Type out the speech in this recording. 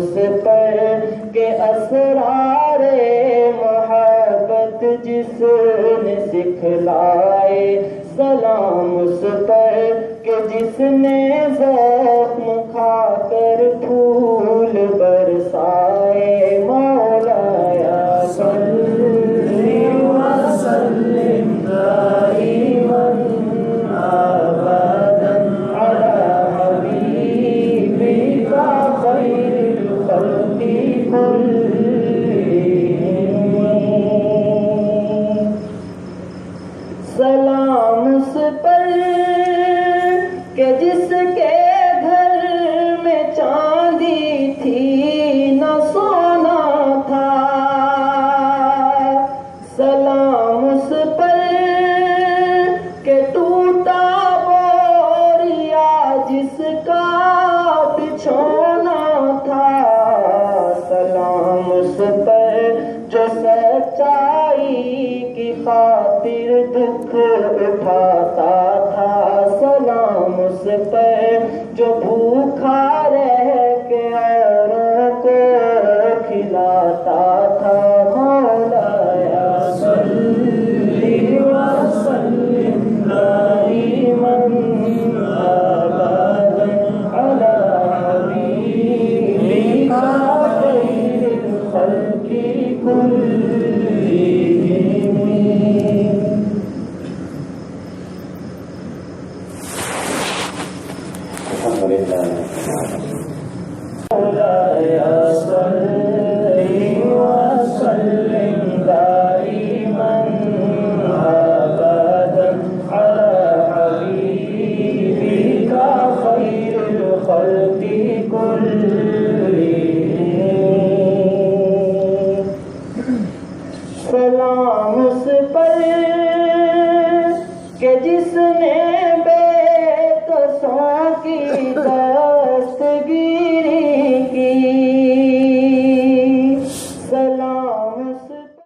اس پر کہ اسرار محبت جس نے سکھلائے، سلام اس پر کہ جس نے زخم کھا کر پھول برسائے، مولایا صلی وسلم دائما ابدا علی حبیبک خیر الخلق کلہم۔ سلام اس پر کہ جس کے گھر میں چاندی تھی نہ سونا تھا، سلام اس پر کہ ٹوٹا بوریا جس کا بچھونا تھا، سلام اس پر جو سچائی کی خاطر دکھ اٹھاتا تھا، سلام اس پر جو بھوکا رہ کے اوروں کو کھلاتا تھا، مولایا صلی وسلم دائما ابدا علی حبیبک خیر الخلق کلہم۔ مولایا صلی وسلم دائما ابدا علی حبیبک خیر الخلق کلہم۔ سلام اس پر کہ جس نے بے کسوں کی دستگیری کی، سلام اس